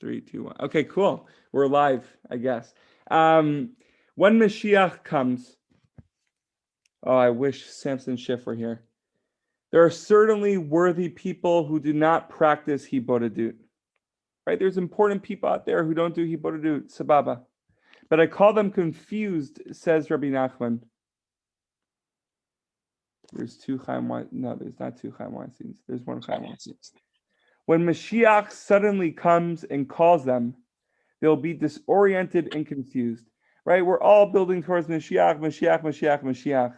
3, 2, 1. Okay, cool. We're live, I guess. When Mashiach comes, oh, I wish Samson Schiff were here. There are certainly worthy people who do not practice Hibodedut. Right? There's important people out there who don't do Hibodedut, Sababa. But I call them confused, says Rabbi Nachman. There's two Chaim Weinsteins. No, there's not two Chaim Weinsteins. There's one Chaim Weinstein. When Mashiach suddenly comes and calls them, they'll be disoriented and confused. Right? We're all building towards Mashiach, Mashiach, Mashiach, Mashiach.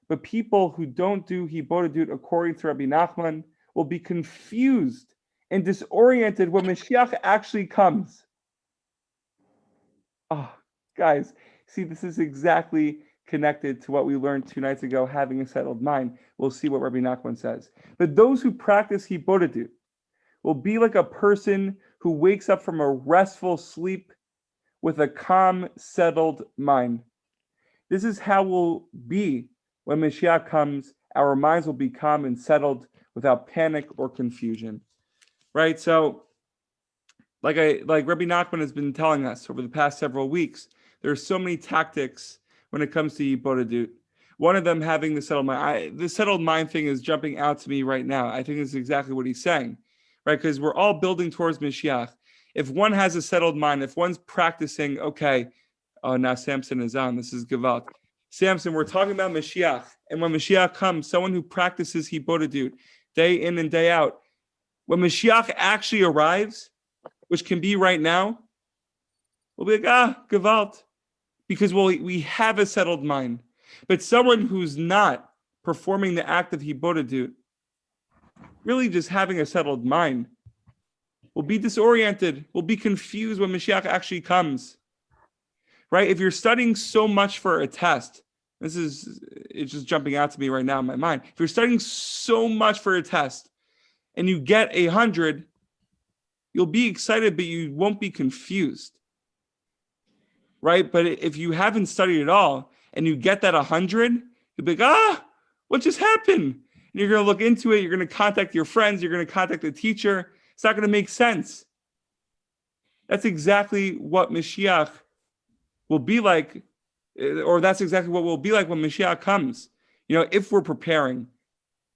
But people who don't do Hibodedut according to Rabbi Nachman will be confused and disoriented when Mashiach actually comes. Oh, guys, see, this is exactly connected to what we learned 2 nights ago, having a settled mind. We'll see what Rabbi Nachman says. But those who practice Hibodedut will be like a person who wakes up from a restful sleep with a calm, settled mind. This is how we'll be when Mashiach comes. Our minds will be calm and settled without panic or confusion. Right? So, like Rabbi Nachman has been telling us over the past several weeks, there are so many tactics when it comes to Hibodedut. One of them having the settled mind. The settled mind thing is jumping out to me right now. I think this is exactly what he's saying, right? Because we're all building towards Mashiach. If one has a settled mind, if one's practicing, okay, oh, now Samson is on. This is Gevalt. Samson, we're talking about Mashiach. And when Mashiach comes, someone who practices Hibodedut day in and day out, when Mashiach actually arrives, which can be right now, we'll be like, Gevalt, because we have a settled mind. But someone who's not performing the act of Hibodedut, really just having a settled mind, will be disoriented, will be confused when Mashiach actually comes. Right? If you're studying so much for a test, it's just jumping out to me right now in my mind. If you're studying so much for a test and you get 100, you'll be excited, but you won't be confused. Right? But if you haven't studied at all and you get that 100, you'll be like, what just happened? And you're going to look into it. You're going to contact your friends. You're going to contact the teacher. It's not going to make sense. That's exactly what Mashiach will be like, or that's exactly what will be like when Mashiach comes. If we're preparing,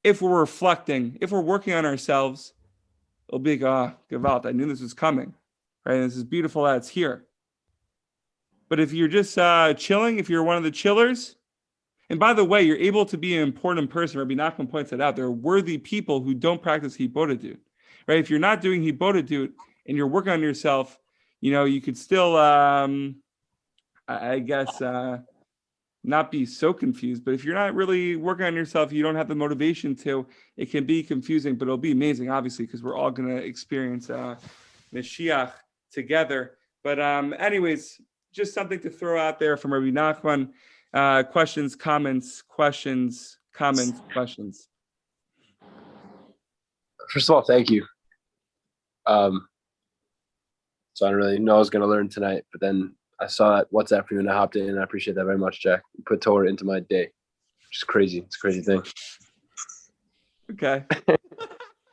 if we're reflecting, if we're working on ourselves, it'll be like, Gewalt, I knew this was coming, right? And this is beautiful that it's here. But if you're just chilling, if you're one of the chillers, and by the way, you're able to be an important person. Rabbi Nachman points that out. There are worthy people who don't practice Hibodedut, right? If you're not doing Hibodedut and you're working on yourself, you could still, I guess, not be so confused. But if you're not really working on yourself, you don't have the motivation to, it can be confusing, but it'll be amazing, obviously, because we're all going to experience Mashiach together. But anyways, just something to throw out there from Rabbi Nachman. Questions, comments. First of all, thank you. So I don't really know I was going to learn tonight, but then I saw that WhatsApp for you and I hopped in, and I appreciate that very much, Jack. You put Torah into my day. Just crazy. It's a crazy thing. Okay.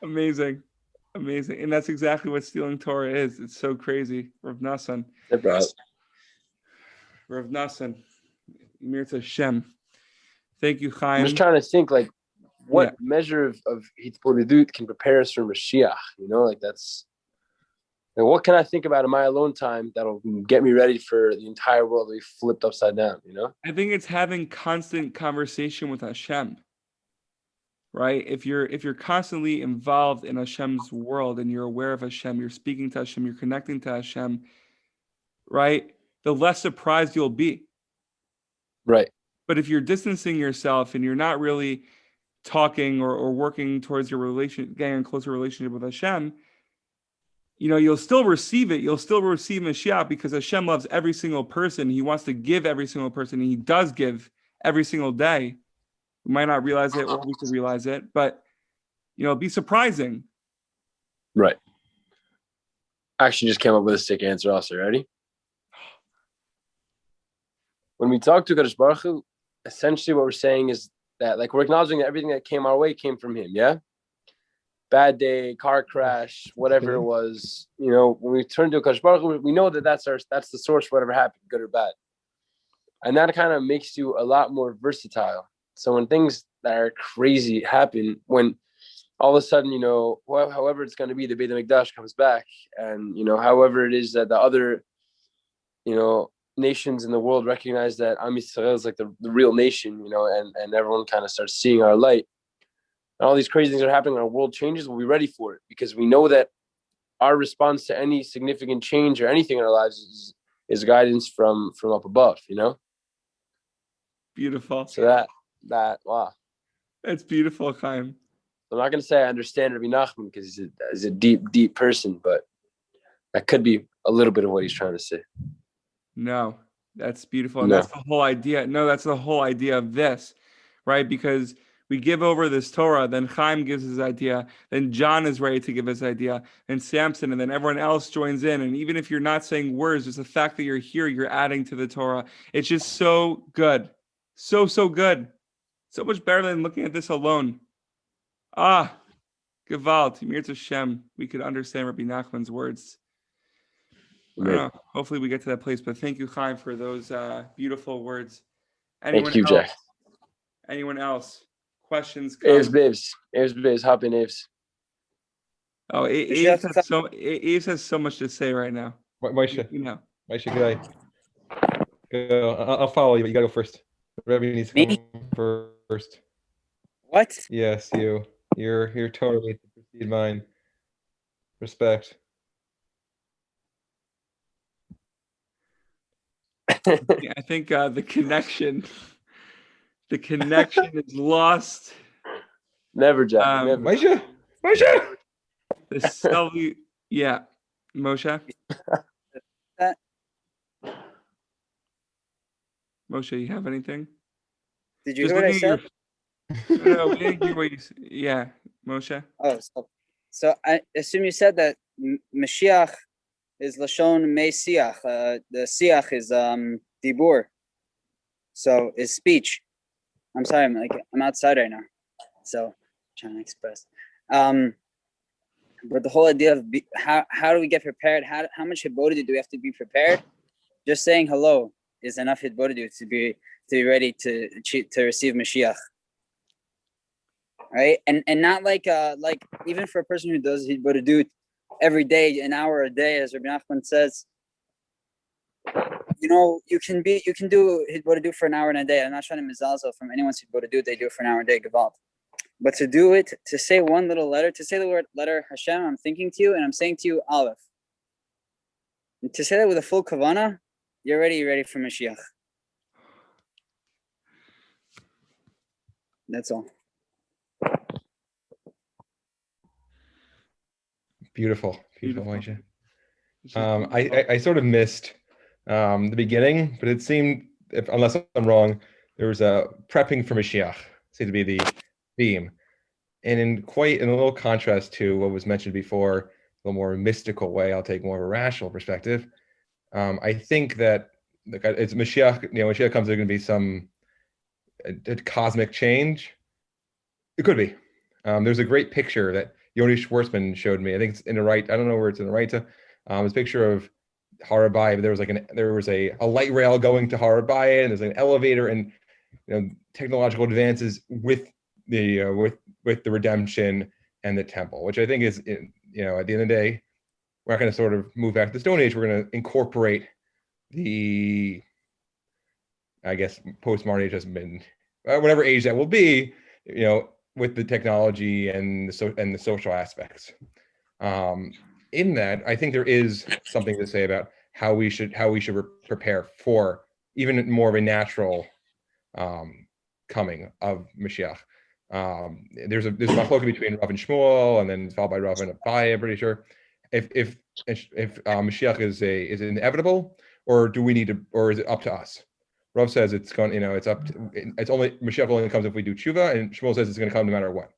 Amazing. And that's exactly what stealing Torah is. It's so crazy. Rav Nassan. Hey, bro. Rav Nassan. Mirza Hashem. Thank you, Chaim. I'm just trying to think, what measure of Hibodedut can prepare us for Mashiach? That's... what can I think about in my alone time that'll get me ready for the entire world to be flipped upside down, I think it's having constant conversation with Hashem, right? If you're constantly involved in Hashem's world and you're aware of Hashem, you're speaking to Hashem, you're connecting to Hashem, right? The less surprised you'll be. Right. But if you're distancing yourself and you're not really talking or working towards your getting a closer relationship with Hashem, you'll still receive it. You'll still receive Mashiach because Hashem loves every single person. He wants to give every single person. And he does give every single day. We might not realize it, or we could realize it, but it'll be surprising. Right. I actually just came up with a sick answer also. Ready? When we talk to Kadosh Baruch Hu, essentially what we're saying is that we're acknowledging that everything that came our way came from him, yeah? bad day, car crash, whatever it was, you know, when we turn to Akash Baruch Hu, we know that that's the source for whatever happened, good or bad. And that kind of makes you a lot more versatile. So when things that are crazy happen, when all of a sudden, you know, however it's going to be, the Beit HaMikdash comes back, and, you know, however it is that the other, you know, nations in the world recognize that Am Yisrael is like the real nation, you know, and everyone kind of starts seeing our light. And all these crazy things are happening, our world changes, we'll be ready for it, because we know that our response to any significant change or anything in our lives is guidance from up above, you know? Beautiful. So that wow. That's beautiful, Chaim. I'm not going to say I understand Rabbi Nachman because he's a deep person, but that could be a little bit of what he's trying to say. No, that's beautiful. And that's the whole idea. No, that's the whole idea of this, right? Because we give over this Torah, then Chaim gives his idea, then John is ready to give his idea, and Samson, and then everyone else joins in. And even if you're not saying words, just the fact that you're here, you're adding to the Torah. It's just so good. So good. So much better than looking at this alone. Ah, Gewalt, Mir Hashem. We could understand Rabbi Nachman's words. I don't know. Hopefully we get to that place. But thank you, Chaim, for those beautiful words. Thank you, Jack. Anyone else? Questions? Aves, hop in, Aves. Oh, Aves has so much to say right now. Moshe, you know. Moshe, go. I'll follow you, but you gotta go first. Rabbi needs to come first. What? Yes, you. You're totally to precede mine. Respect. I think the connection is lost. Never, Jack. Never. Moshe. Yeah, Moshe. Moshe, you have anything? Did you hear what I said? No, we didn't hear what you said. Yeah, Moshe. Oh, so I assume you said that Mashiach is Lashon Mei Siach. The Siach is Dibur. So is speech. I'm sorry, I'm outside right now. So I'm trying to express. But the whole idea of how do we get prepared? How much hibodedut do we have to be prepared? Just saying hello is enough hibodedut to be ready to receive Mashiach. Right, and not like even for a person who does hibodedut every day, an hour a day, as Rabbi Nachman says, you know, you can do hibodedut for an hour in a day. I'm not trying to mizalzel from anyone's hibodedut they do it for an hour a day, gewalt. But to do it, to say one little letter, to say the word letter Hashem, I'm thinking to you, and I'm saying to you Aleph. And to say that with a full kavanah, you're ready for Mashiach. That's all. Beautiful, Moshe. I sort of missed the beginning, but it seemed, unless I'm wrong, there was a prepping for Mashiach seemed to be the theme, and in a little contrast to what was mentioned before, a little more mystical way. I'll take more of a rational perspective. I think that it's Mashiach. You know, when Mashiach comes, there's going to be some a cosmic change. It could be. There's a great picture that Yoni Schwartzman showed me. I think it's in the right. I don't know where it's in the right. It's a picture of Harabai. There was a light rail going to Harabai, and there's an elevator, and technological advances with the with the redemption and the temple, which I think is, at the end of the day, we're not going to sort of move back to the Stone Age. We're going to incorporate the, I guess, postmodern age has been whatever age that will be, with the technology and the social aspects. In that, I think there is something to say about how we should prepare for even more of a natural coming of Mashiach. There's a machloka between Rav and Shmuel, and then followed by Rav and Abai, I'm pretty sure. If Mashiach is inevitable, or do we need to, or is it up to us? Rav says it's going, it's only Mashiach only comes if we do tshuva, and Shmuel says it's going to come no matter what.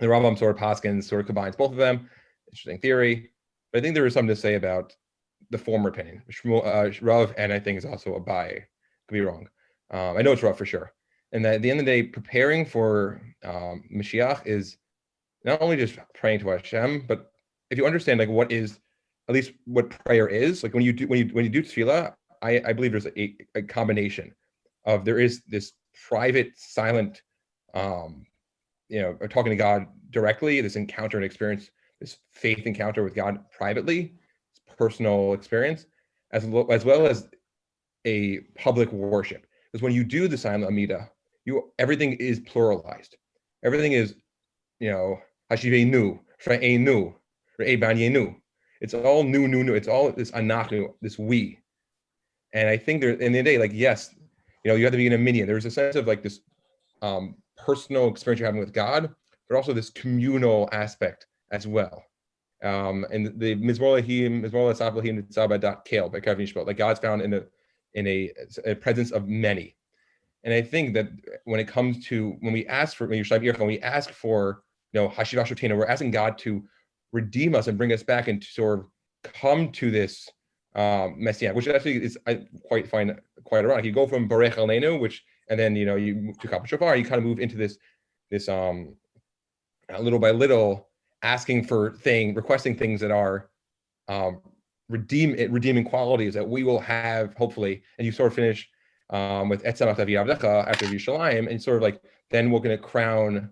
The Rambam sort of paskins sort of combines both of them. Interesting theory, but I think there is something to say about the former opinion. Shmuel, Rav, and I think is also Abai. Could be wrong. I know it's Rav for sure. And that at the end of the day, preparing for Mashiach is not only just praying to Hashem, but if you understand like what is, at least what prayer is, like when you do tefillah, I believe there's a combination of, there is this private, silent, talking to God directly, this encounter and experience, this faith encounter with God privately, personal experience, as well as a public worship. Because when you do the silent Amida, everything is pluralized. Everything is, Hashivenu, Sha'enu, Re'ebanyenu. It's all new. It's all this anachnu, this we. And I think there, in the end of the day, like, yes, you have to be in a minyan. There's a sense of like this personal experience you're having with God, but also this communal aspect as well. And the Mizmor Saflahim Tzaba Kale by Kevin Shpot, like God's found in a presence of many. And I think that when it comes to, when we ask for Hashiva Shotena, we're asking God to redeem us and bring us back and to sort of come to this Messiah, which actually is, I find quite ironic. You go from Barech Aleinu, and then you move to Kappa Shofar, you kind of move into this little by little requesting things that are redeeming qualities that we will have, hopefully. And you sort of finish with Etzamach David Avdecha after Yerushalayim, and sort of like, then we're going to crown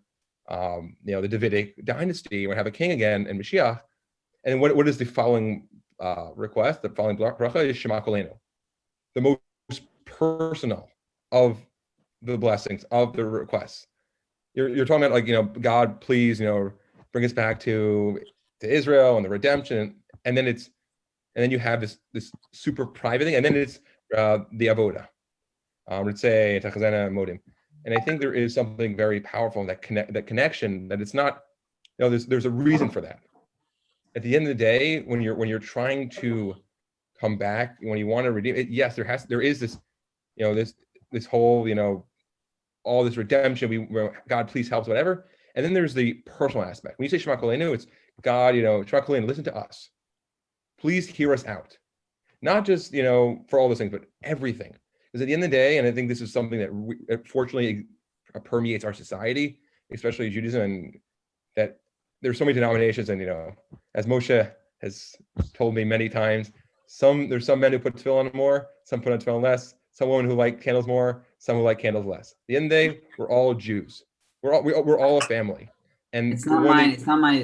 the Davidic dynasty. We're going to have a king again and Mashiach. And what is the following request? The following bracha is Shema Kolenu, the most personal of the blessings, of the requests. You're talking about, like, God, please, bring us back to Israel and the redemption, and then you have this super private thing, and then it's the avoda, let's say Tachazena Modim. And I think there is something very powerful in that connection, that it's not, there's a reason for that. At the end of the day, when you're trying to come back, when you want to redeem it, yes, there is this, this whole, all this redemption, God, please help us, whatever. And then there's the personal aspect. When you say Shema Kolenu, it's God, Shema Kolenu, listen to us. Please hear us out. Not just, for all those things, but everything. Because at the end of the day, and I think this is something that fortunately permeates our society, especially Judaism, and that there's so many denominations, and as Moshe has told me many times, there's some men who put tefillin on more, some put on tefillin less, some women who like candles more, some who like candles less. At the end of the day, we're all Jews. We're all a family. And it's not my It's not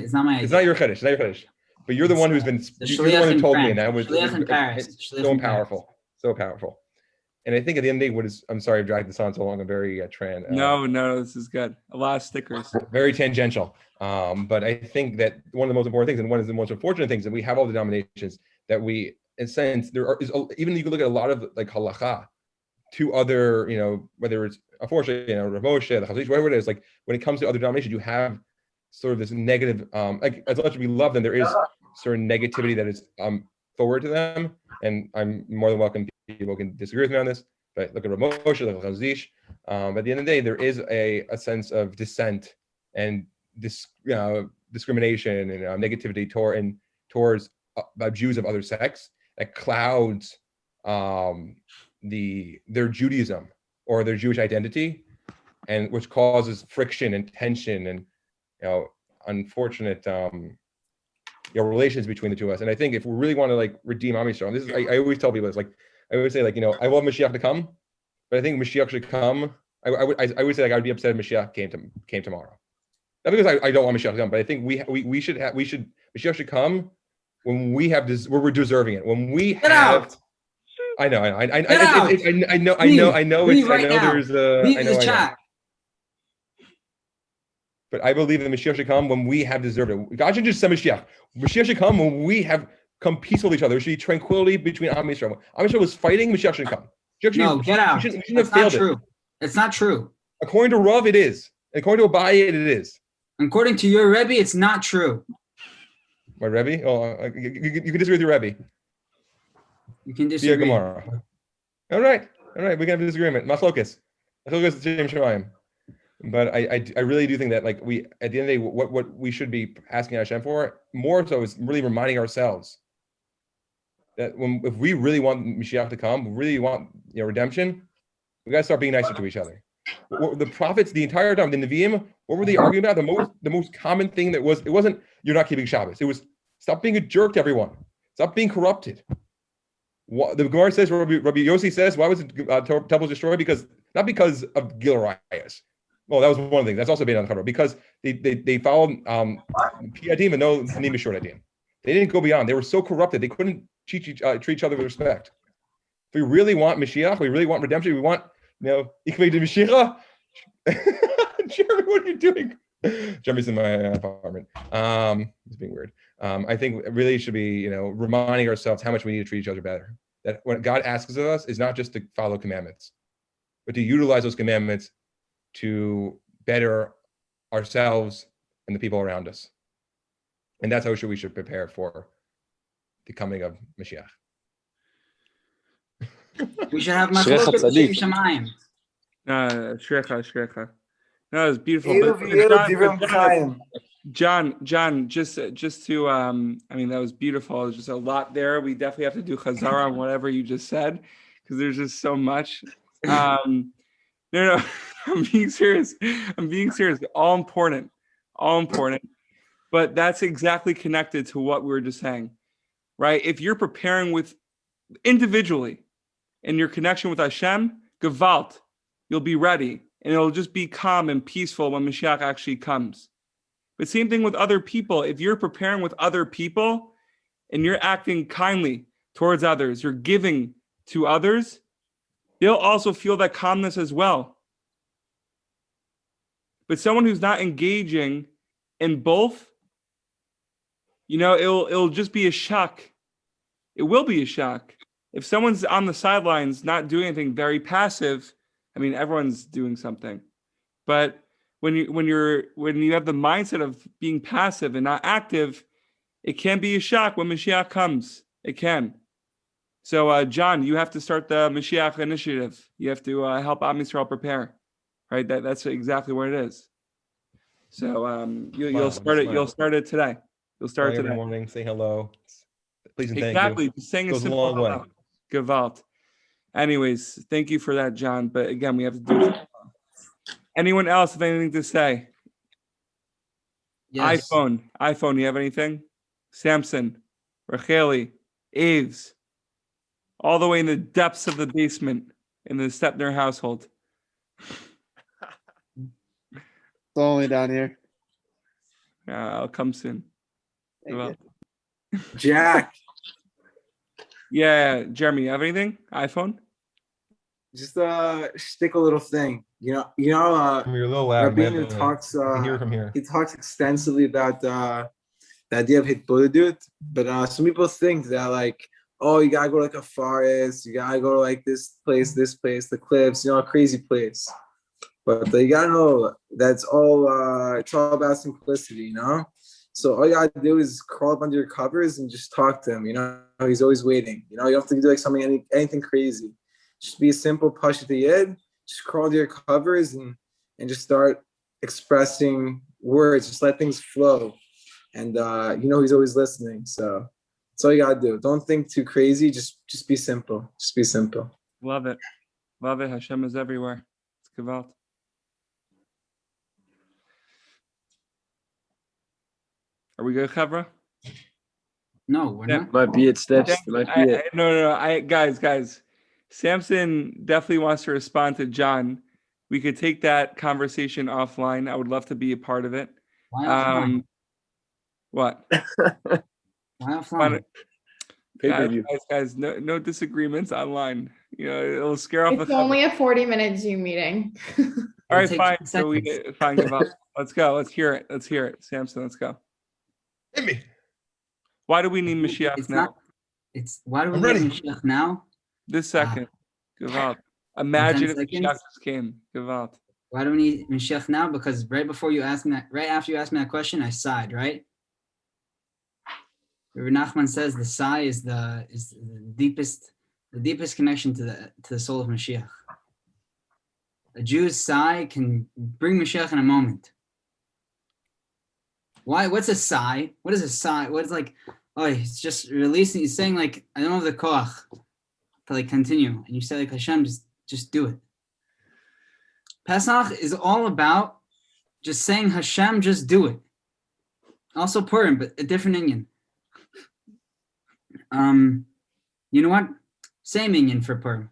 your chiddush. It's not your chiddush. But you're the one who's been. You're the one who told me, and that was so powerful, so powerful. And I think at the end of the day, I'm sorry, I've dragged this on so long. I'm very No, this is good. A lot of stickers. Very tangential. But I think that one of the most important things, and one of the most unfortunate things, that we have all the denominations that we, in a sense, even you can look at a lot of like halacha to other, whether it's unfortunately, Rav Moshe, the Chazon Ish, whatever it is, like when it comes to other denominations, you have sort of this negative, like as much as we love them, there is certain negativity that is forward to them. And I'm more than welcome, people can disagree with me on this, but look at Rav Moshe, look at Chazon Ish. At the end of the day, there is a sense of dissent and discrimination and negativity towards Jews of other sects that clouds their Judaism or their Jewish identity, and which causes friction and tension and unfortunate relations between the two of us. And I think if we really want to like redeem Am Yisrael, this is I always tell people, it's like I always say, like, I want Mashiach to come, but I think Mashiach should come. I would say, like, I would be upset if Mashiach came tomorrow. Not because I don't want Mashiach to come, but I think Mashiach should come when we're deserving it. When we Get have. Out. I know. There's Leave the chat. But I believe that Mashiach should come when we have deserved it. God should just send Mashiach. Mashiach should come when we have come peaceful with each other. There should be tranquility between Am Yisrael. Am Yisrael was fighting. Mashiach should come. No, get out. It's not true. It's not true. According to Rav, it is. According to Abaye, it is. According to your Rebbe, it's not true. My Rebbe? Oh, you can disagree with your Rebbe. You can disagree. All right. We can have a disagreement. Machlokas. Machlokas Shem Shemayim. But I really do think that, like, we, at the end of the day, what we should be asking Hashem for more so is really reminding ourselves that if we really want Mashiach to come, really want redemption, we got to start being nicer to each other. The prophets, the entire time, the Nevi'im, what were they arguing about? The most common thing it wasn't you're not keeping Shabbos. It was stop being a jerk to everyone. Stop being corrupted. The Gemara says, Rabbi Yossi says, why was the temple destroyed? Not because of Gil Rayas. Well, that was one of the things. That's also based on the because they followed Piyadim and no Nimishort Adim. They didn't go beyond. They were so corrupted. They couldn't treat each other with respect. If we really want Mashiach, we really want redemption, we want, Ikvei de Mashiach. Jeremy, what are you doing? Jeremy's in my apartment. It's being weird. I think it really should be, reminding ourselves how much we need to treat each other better. That what God asks of us is not just to follow commandments, but to utilize those commandments to better ourselves and the people around us. And that's how we should prepare for the coming of Mashiach. We should have Machloket Shamayim. Shrecha. No, it's beautiful. John, just to, that was beautiful. There's just a lot there. We definitely have to do Chazara on whatever you just said, because there's just so much. No, I'm being serious. All important. But that's exactly connected to what we were just saying, right? If you're preparing with individually in your connection with Hashem, Gewalt, you'll be ready, and it'll just be calm and peaceful when Mashiach actually comes. But same thing with other people. If you're preparing with other people and you're acting kindly towards others, you're giving to others, they'll also feel that calmness as well. But someone who's not engaging in both, it'll just be a shock. It will be a shock. If someone's on the sidelines, not doing anything, very passive, everyone's doing something. But when you have the mindset of being passive and not active, it can be a shock when Mashiach comes. It can. So, John, you have to start the Mashiach initiative. You have to help Am Yisrael prepare. Right? That's exactly what it is. So you'll start it. You'll start it today. You'll start it today. Every morning, say hello. Please and thank you. Exactly. Just saying a simple hello. Gewalt. Anyways, thank you for that, John. But again, we have to do it. Anyone else have anything to say? Yes. iPhone, you have anything? Samson, Racheli, Aves, all the way in the depths of the basement in the Stepner household. It's only down here. I'll come soon. Jack. Yeah, Jeremy, you have anything? iPhone? Just stick a little thing. You're a little loud. Rabbeinu talks. I can hear from here. He talks extensively about the idea of hitbodedut, but some people think that you gotta go to a forest, you gotta go to this place, the cliffs, a crazy place. But you gotta know that's all. It's all about simplicity, So all you gotta do is crawl up under your covers and just talk to him. He's always waiting. You don't have to do something anything crazy. Just be a simple push at the end. Just crawl to your covers and just start expressing words. Just let things flow. And he's always listening. So that's all you gotta do. Don't think too crazy. Just be simple. Just be simple. Love it. Hashem is everywhere. It's Gewalt. Are we good, Chavra? No, we're not. Might be it, Steps. No. Guys. Samson definitely wants to respond to John. We could take that conversation offline. I would love to be a part of it. Why offline? What? Why offline? Guys, no disagreements online. It'll scare off. It's only a 40-minute Zoom meeting. All right, fine. So fine. Give up. Let's go. Let's hear it. Samson, let's go. Hit me. Why do we need Mashiach now? Why do we need Mashiach now? This second. Gewalt. Imagine if Mashiach just came. Gewalt. Why do we need Mashiach now? Because right after you asked me that question, I sighed, right? Rabbi Nachman says the sigh is the deepest connection to the soul of Mashiach. A Jew's sigh can bring Mashiach in a moment. Why? What's a sigh? What is a sigh? What's it's just releasing. He's saying I don't have the koach to continue. And you say Hashem, just do it. Pesach is all about just saying Hashem, just do it. Also Purim, but a different Inyan. You know what? Same Inyan for Purim.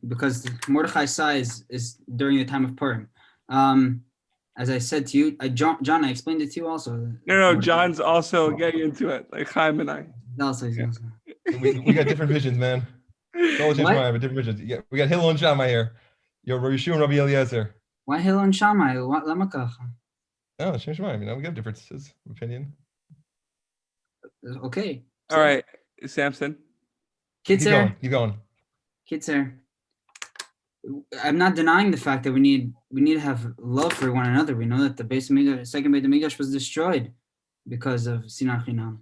Because Mordechai Sai is during the time of Purim. As I said to you, John, I explained it to you also. No, John's also getting into it, like Chaim and I. Also. We got different visions, man. Don't change mine, but different visions. Yeah, we got Hillel and Shammai here. Yo, Rabbi Yeshua and Rabbi Eliezer. Why Hillel and Shammai? Lama kacha? No, change mine. We have differences of opinion. Okay. All right, Samson. Kitzer. Keep going. Kitzer. I'm not denying the fact that we need to have love for one another. We know that the second Beit HaMikdash was destroyed because of Sinat Chinam.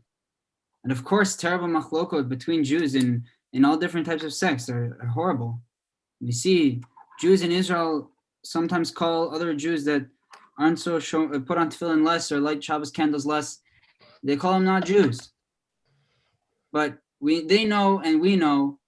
And of course, terrible machlokot between Jews in all different types of sects are horrible. We see Jews in Israel sometimes call other Jews that aren't so put on tefillin less or light Shabbos candles less. They call them not Jews. But they know and we know,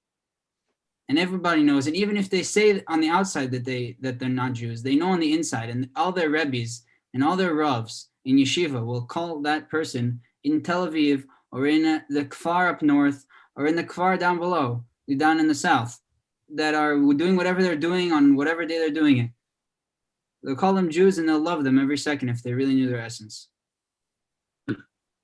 and everybody knows. And even if they say on the outside that they're not Jews, they know on the inside. And all their rebbes and all their ravs in yeshiva will call that person in Tel Aviv or in the kfar up north or in the kfar down below, down in the south, that are doing whatever they're doing on whatever day they're doing it. They'll call them Jews and they'll love them every second if they really knew their essence.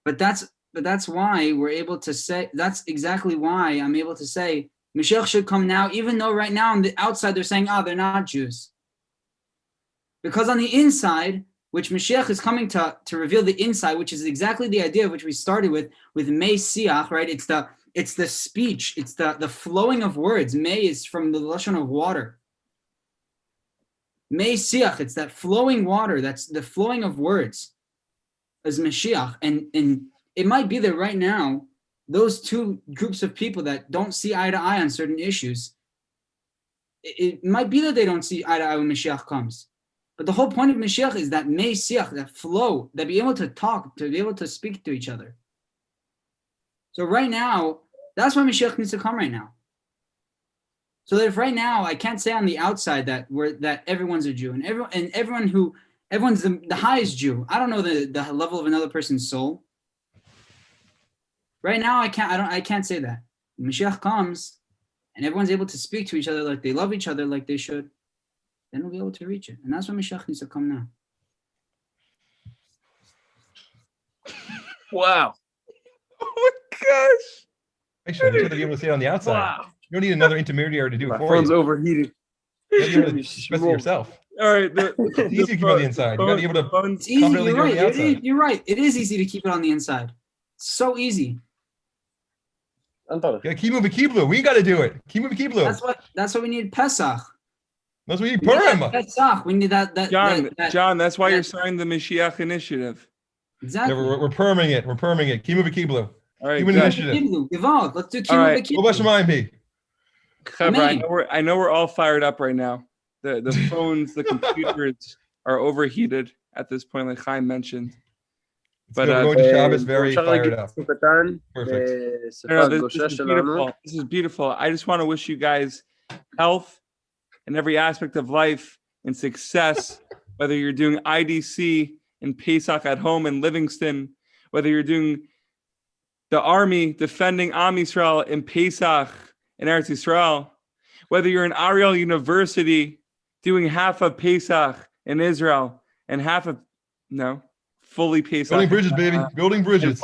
But that's why we're able to say, that's exactly why I'm able to say Mashiach should come now, even though right now on the outside they're saying, they're not Jews. Because on the inside, which Mashiach is coming to reveal the inside, which is exactly the idea of which we started with Mashiach, right? It's the speech, it's the flowing of words. May is from the lashon of water. Mashiach, it's that flowing water, that's the flowing of words as Mashiach. And it might be that right now, those two groups of people that don't see eye to eye on certain issues, it might be that they don't see eye to eye when Mashiach comes. But the whole point of Mashiach is that Mashiach, that flow, that be able to talk, to be able to speak to each other. So right now, that's why Mashiach needs to come right now. So that if right now I can't say on the outside that everyone's a Jew and everyone's the highest Jew. I don't know the level of another person's soul. Right now I can't say that. When Mashiach comes and everyone's able to speak to each other like they love each other like they should, then we'll be able to reach it. And that's why Mashiach needs to come now. Wow. Oh my gosh. Actually, you have to be able to say it on the outside. Wow. You don't need another intermediary to do My it for phone's you. overheated. You have to be able to express it yourself. All right. It's easy to keep it on the inside. You got to be able to It's easy. confidently You're do it on right. the outside. You're right. It is easy to keep it on the inside. It's so easy. Anton. Yeah, Kimu V'Kiblu. We got to do it. Kimu V'Kiblu. That's what we need Pesach. That's what we need. We need that Purim. Pesach. We need that. John, that's why you're signing the Mashiach initiative. Exactly. Yeah, we're perming it. We're perming it. Kimu V'Kiblu. All right, Human good. initiative. Givaldi. Let's do All right. Kimu What about Shemayim be? Chevra, I know we're all fired up right now. The phones, the computers are overheated at this point, like Chaim mentioned. But We're going to Shabbos very fired up. Perfect. No, this is beautiful. This is beautiful. I just want to wish you guys health in every aspect of life and success, whether you're doing IDC and Pesach at home in Livingston, whether you're doing the army defending Am Yisrael in Pesach in Eretz Yisrael, whether you're in Ariel University doing half of Pesach in Israel and fully Pesach. Building bridges, baby. Building bridges.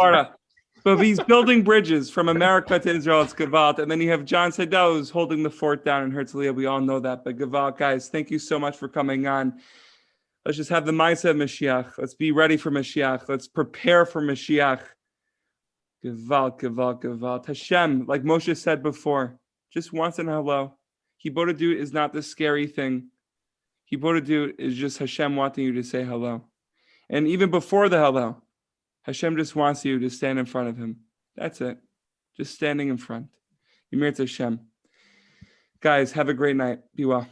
But he's building bridges from America to Israel. It's Gevalt. And then you have John Seidel who's holding the fort down in Herzliya. We all know that. But Gevalt, guys, thank you so much for coming on. Let's just have the mindset of Mashiach. Let's be ready for Mashiach. Let's prepare for Mashiach. Gevalt, Gevalt, Gevalt. Hashem, like Moshe said before, just once in hello. Hibodadut is not the scary thing. Hibodadut is just Hashem wanting you to say hello. And even before the hello, Hashem just wants you to stand in front of him. That's it. Just standing in front. Yimir Hashem. Guys, have a great night. Be well.